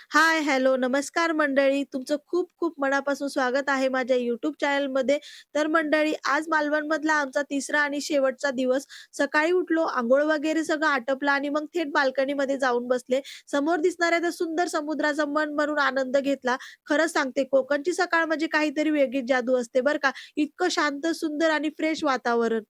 हाय, hello, नमस्कार मंडळी. तुमचं खूप खूप मनापासून स्वागत आहे माझ्या YouTube चॅनलमध्ये. तर मंडळी, आज मालवणमधला आमचा तिसरा आणि शेवटचा दिवस. सकाळी उठलो, अंघोळ वगैरे सगळं आटपलं आणि मग थेट बाल्कनीमध्ये जाऊन बसले. समोर दिसणाऱ्या त्या सुंदर समुद्राचा मन भरून आनंद घेतला. खरंच सांगते, कोकणची सकाळ म्हणजे काहीतरी वेगळीच जादू असते बरं का. इतकं शांत, सुंदर आणि फ्रेश वातावरण.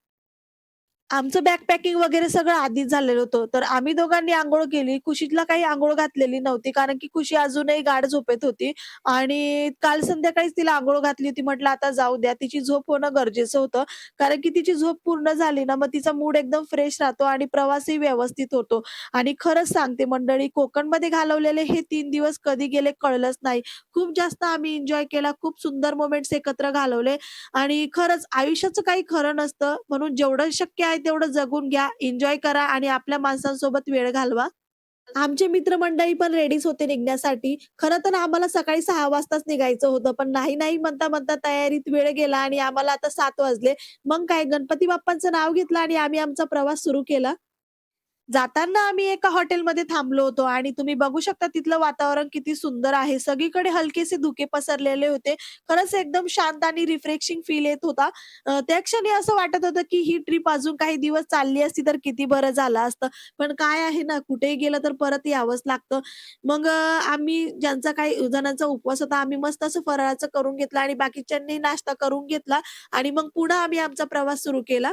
आमचं बॅकपॅकिंग वगैरे सगळं आधीच झालेलं होतं. तर आम्ही दोघांनी अंघोळ केली. खुशीला काही अंघोळ घातलेली नव्हती, कारण की खुशी अजूनही गाढ झोपेत होती आणि काल संध्याकाळीच तिला अंघोळ घातली होती. म्हटलं आता जाऊ द्या, तिची झोप होणं गरजेचं होतं. कारण की तिची झोप पूर्ण झाली ना, मग तिचा मूड एकदम फ्रेश राहतो आणि प्रवासही व्यवस्थित होतो. आणि खरंच सांगते मंडळी, कोकणमध्ये घालवलेले हे 3 दिवस कधी गेले कळलंच नाही. खूप जास्त आम्ही एन्जॉय केला. खूप सुंदर मोमेंट्स एकत्र घालवले आणि खरंच आयुष्याचं काही खरं नसतं. म्हणून जेवढं शक्य आहे तेवढं जगून घ्या, एन्जॉय करा आणि आपल्या माणसांसोबत वेळ घालवा. आमचे मित्रमंडळी पण रेडीच होते निघण्यासाठी. खरं तर आम्हाला सकाळी 6 वाजताच निघायचं होतं. पण नाही म्हणता तयारीत वेळ गेला आणि आम्हाला आता 7 वाजले. मग काय गणपती बाप्पांचं नाव घेतलं आणि आम्ही आमचा प्रवास सुरू केला. जाताना आम्ही एका हॉटेलमध्ये थांबलो होतो आणि तुम्ही बघू शकता तिथलं वातावरण किती सुंदर आहे. सगळीकडे हलकेसे धुके पसरलेले होते. खरंच एकदम शांत आणि रिफ्रेशिंग फील येत होता. त्या क्षणी असं वाटत होतं, की ही ट्रिप अजून काही दिवस चालली असती तर किती बरं झालं असतं. पण काय आहे ना, कुठेही गेलं तर परत यावंच लागतं. मग आम्ही ज्यांचा काही जणांचा उपवास होता, आम्ही मस्त असं फराळाचं करून घेतलं आणि बाकीच्यांनी नाश्ता करून घेतला आणि मग पुन्हा आम्ही आमचा प्रवास सुरू केला.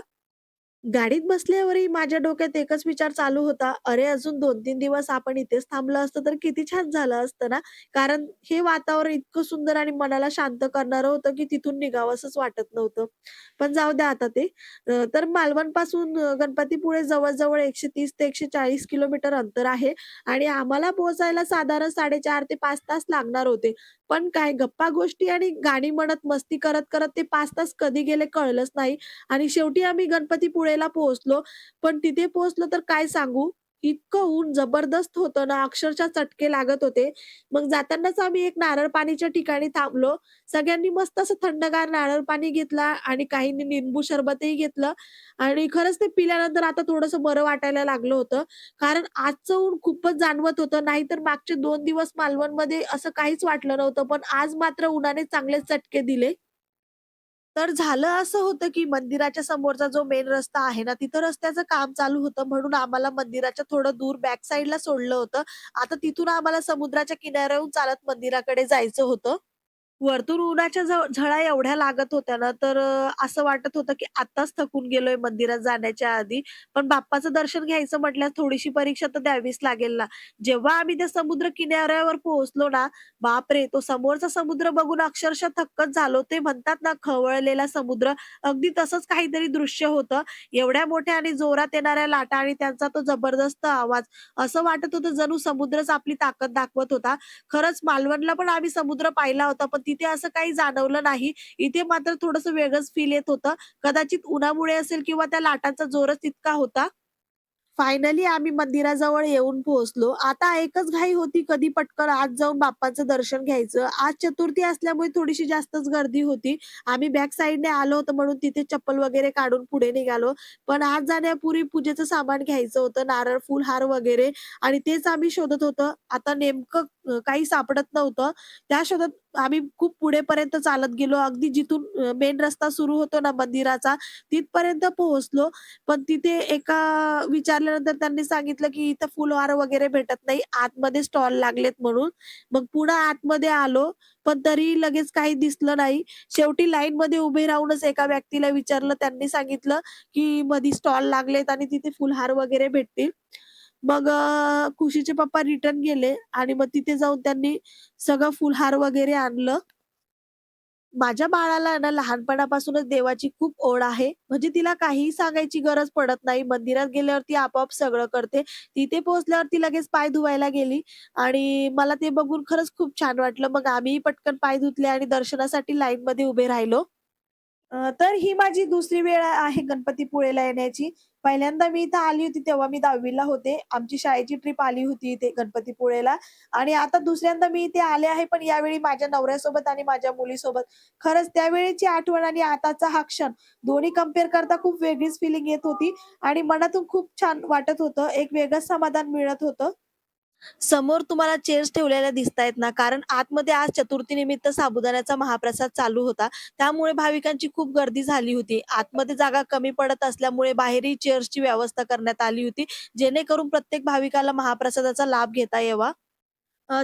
गाडीत बसल्यावरही माझ्या डोक्यात एकच विचार चालू होता, "अरे, अजून 2-3 दिवस आपण इथेच थांबलं असतं तर किती छान झालं असतं ना." कारण हे वातावरण इतकं सुंदर आणि मनाला शांत करणारं होतं, की तिथून निघावसंच वाटत नव्हतं. पण जाऊ द्या आता ते. तर मालवणपासून गणपतीपुळे जवळ-जवळ 130 ते 140 किलोमीटर अंतर आहे आणि आम्हाला पोहोचायला साधारण 4.5 ते 5 तास लागणार होते. पण काय गप्पा-गोष्टी आणि गाणी म्हणत, मस्ती करत-करत ते 5 तास कधी गेले कळलंच नाही. आणि शेवटी आम्ही गणपतीपुळेला पोहोचलो. पण तिथे पोहोचलो तर काय सांगू, इतकं ऊन जबरदस्त होतं ना, अक्षरशः चटके लागत होते. मग जातानाच आम्ही एक नारळ पाणीच्या ठिकाणी थांबलो. सगळ्यांनी मस्त असं थंडगार नारळ पाणी घेतला आणि काहींनी लिंबू सरबतही घेतलं आणि खरंच ते पिल्यानंतर आता थोडंसं बरं वाटायला लागलं होतं. कारण आजचं ऊन खूपच जाणवत होतं. नाहीतर मागचे 2 दिवस मालवणमध्ये असं काहीच वाटलं नव्हतं. पण आज मात्र उन्हाने चांगलेच चटके दिले. तर झालं असं होतं, की मंदिराच्या समोरचा जो मेन रस्ता आहे ना, तिथं रस्त्याचं काम चालू होतं म्हणून आम्हाला मंदिराच्या थोडं दूर बॅक साइडला सोडलं होतं. आता तिथून आम्हाला समुद्राच्या किनाऱ्याहून चालत मंदिराकडे जायचं होतं. वरतून उन्हाच्या झळा एवढ्या लागत होत्या ना, तर असं वाटत होतं, की आत्ताच थकून गेलोय मंदिरात जाण्याच्या आधी. पण बाप्पाचं दर्शन घ्यायचं म्हटल्यावर थोडीशी परीक्षा तर द्यावीच लागेल ना. जेव्हा आम्ही त्या समुद्र किनाऱ्यावर पोहोचलो ना, बापरे! तो समोरचा समुद्र बघून अक्षरशः थक्कच झालो. ते म्हणतात ना, खवळलेला समुद्र, अगदी तसंच काहीतरी दृश्य होतं. एवढ्या मोठ्या आणि जोरात येणाऱ्या लाटा आणि त्यांचा तो जबरदस्त आवाज. असं वाटत होतं जणू समुद्रच आपली ताकद दाखवत होता. खरंच मालवणला पण आम्ही समुद्र पाहिला होता, पण तिथे असं काही जाणवलं नाही. इथे मात्र थोडंसं वेगळंच फील येत होतं. कदाचित उन्हामुळे असेल किंवा त्या लाटांचा जोरच तितका होता. फायनली आम्ही मंदिराजवळ येऊन पोहोचलो. आता एकच घाई होती कधी पटकन आत जाऊन बाप्पाचं दर्शन घ्यायचं. आज चतुर्थी असल्यामुळे थोडीशी जास्तच गर्दी होती. आम्ही बॅक साइडने आलो होतो म्हणून तिथे चप्पल वगैरे काढून पुढे निघालो. पण आत जाण्यापूर्वी पूजेचं सामान घ्यायचं होतं, नारळ, फूल, हार वगैरे आणि तेच आम्ही शोधत होतो. आता नेमकं काही सापडत नव्हतं. त्या शोधात आम्ही खूप पुढेपर्यंत चालत गेलो. अगदी जिथून मेन रस्ता सुरू होतो ना मंदिराचा, तिथपर्यंत पोहोचलो. पण तिथे एका विचारल्यानंतर त्यांनी सांगितलं, की इथं फुलहार वगैरे भेटत नाही. आतमध्ये स्टॉल लागलेत म्हणून. मग पुन्हा आतमध्ये आलो, पण तरी लगेच काही दिसलं नाही. शेवटी लाईनमध्ये उभे राहूनच एका व्यक्तीला विचारलं. त्यांनी सांगितलं, की मधी स्टॉल लागलेत आणि तिथे फुलहार वगैरे भेटतील. मग खुशीचे पप्पा रिटर्न गेले आणि मग तिथे जाऊन त्यांनी सगळं फुलहार वगैरे आणलं. माझ्या बाळाला आहे ना लहानपणापासूनच देवाची खूप ओढ आहे. म्हणजे तिला काहीही सांगायची गरज पडत नाही. मंदिरात गेल्यावर ती आपोआप सगळं करते. तिथे पोहोचल्यावर ती लगेच पाय धुवायला गेली आणि मला ते बघून खरंच खूप छान वाटलं. मग आम्हीही पटकन पाय धुतले आणि दर्शनासाठी लाईनमध्ये उभे राहिलो. तर ही माझी दुसरी वेळ आहे गणपतीपुळेला येण्याची. पहिल्यांदा मी इथं आली होती तेव्हा मी 10वी ला होते. आमची शाळेची ट्रिप आली होती इथे गणपतीपुळेला आणि आता दुसऱ्यांदा मी इथे आले आहे, पण यावेळी माझ्या नवऱ्यासोबत आणि माझ्या मुलीसोबत. खरंच त्यावेळेची आठवण आणि आताचा हा क्षण दोन्ही कंपेअर करता खूप वेगळीच फिलिंग येत होती आणि मनातून खूप छान वाटत होतं. एक वेगळंच समाधान मिळत होतं. समोर तुम्हाला चेअर्स ठेवलेल्या दिसतायत ना, कारण आतमध्ये आज चतुर्थीनिमित्त साबुदाण्याचा महाप्रसाद चालू होता. त्यामुळे भाविकांची खूप गर्दी झाली होती. आतमध्ये जागा कमी पडत असल्यामुळे बाहेरही चेअर्सची व्यवस्था करण्यात आली होती, जेणेकरून प्रत्येक भाविकाला महाप्रसादाचा लाभ घेता यावा.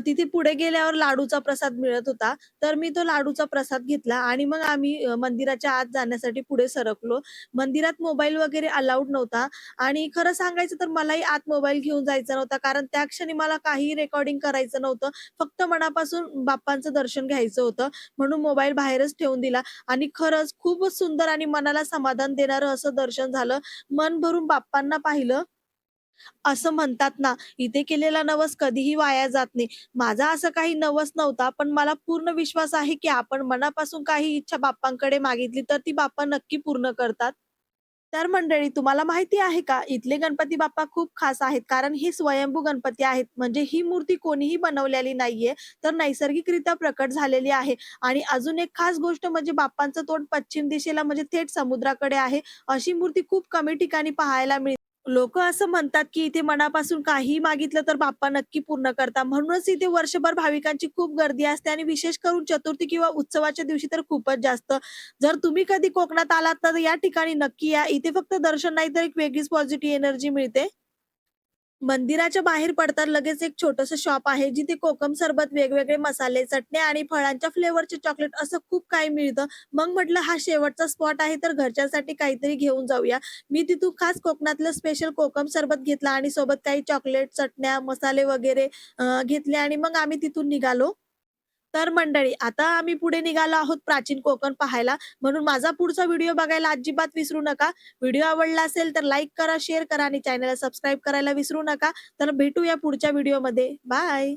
तिथे पुढे गेल्यावर लाडूचा प्रसाद मिळत होता. तर मी तो लाडूचा प्रसाद घेतला आणि मग आम्ही मंदिराच्या आत जाण्यासाठी पुढे सरकलो. मंदिरात मोबाईल वगैरे अलाउड नव्हता आणि खरं सांगायचं तर मलाही आत मोबाईल घेऊन जायचा नव्हता. कारण त्या क्षणी मला काहीही रेकॉर्डिंग करायचं नव्हतं. फक्त मनापासून बाप्पांचं दर्शन घ्यायचं होतं. म्हणून मोबाईल बाहेरच ठेवून दिला आणि खरंच खूपच सुंदर आणि मनाला समाधान देणारं असं दर्शन झालं. मन भरून बाप्पांना पाहिलं. असं म्हणतात ना, इथे केलेला नवस कधीही वाया जात नाही. माझा असं काही नवस नव्हता, पण मला पूर्ण विश्वास आहे, की आपण मनापासून काही इच्छा बाप्पांकडे मागितली, तर ती बाप्पा नक्की पूर्ण करतात. तर मंडळी तुम्हाला माहिती आहे का, इथले गणपती बाप्पा खूप खास आहेत. कारण हे स्वयंभू गणपती आहेत. म्हणजे ही मूर्ती कोणीही बनवलेली नाहीये, तर नैसर्गिकरित्या प्रकट झालेली आहे. आणि अजून एक खास गोष्ट म्हणजे बाप्पांचं तोंड पश्चिम दिशेला म्हणजे थेट समुद्राकडे आहे. अशी मूर्ती खूप कमी ठिकाणी पाहायला मिळते. लोकं असं म्हणतात, की इथे मनापासून काहीही मागितलं तर बाप्पा नक्की पूर्ण करतात. म्हणूनच इथे वर्षभर भाविकांची खूप गर्दी असते आणि विशेष करून चतुर्थी किंवा उत्सवाच्या दिवशी तर खूपच जास्त. जर तुम्ही कधी कोकणात आलात तर या ठिकाणी नक्की या. इथे फक्त दर्शन नाही तर एक वेगळीच पॉझिटिव्ह एनर्जी मिळते. मंदिराच्या बाहेर पडताना लगेच एक छोटंसं शॉप आहे, जिथे कोकम सरबत, वेगवेगळे मसाले, चटण्या आणि फळांच्या फ्लेवरचे चॉकलेट असं खूप काही मिळतं. मग म्हटलं हा शेवटचा स्पॉट आहे, तर घरच्यांसाठी काहीतरी घेऊन जाऊया. मी तिथून खास कोकणातलं स्पेशल कोकम सरबत घेतला आणि सोबत काही चॉकलेट, चटण्या, मसाले वगैरे घेतले आणि मग आम्ही तिथून निघालो. तर मंडळी, आता आम्ही पुढे निघालो आहोत प्राचीन कोकण पाहायला. म्हणून माझा पुढचा व्हिडिओ बघायला अजिबात विसरू नका. व्हिडिओ आवडला असेल तर लाईक करा, शेअर करा आणि चॅनलला सबस्क्राईब करायला विसरू नका. तर भेटूया पुढच्या व्हिडिओमध्ये. बाय.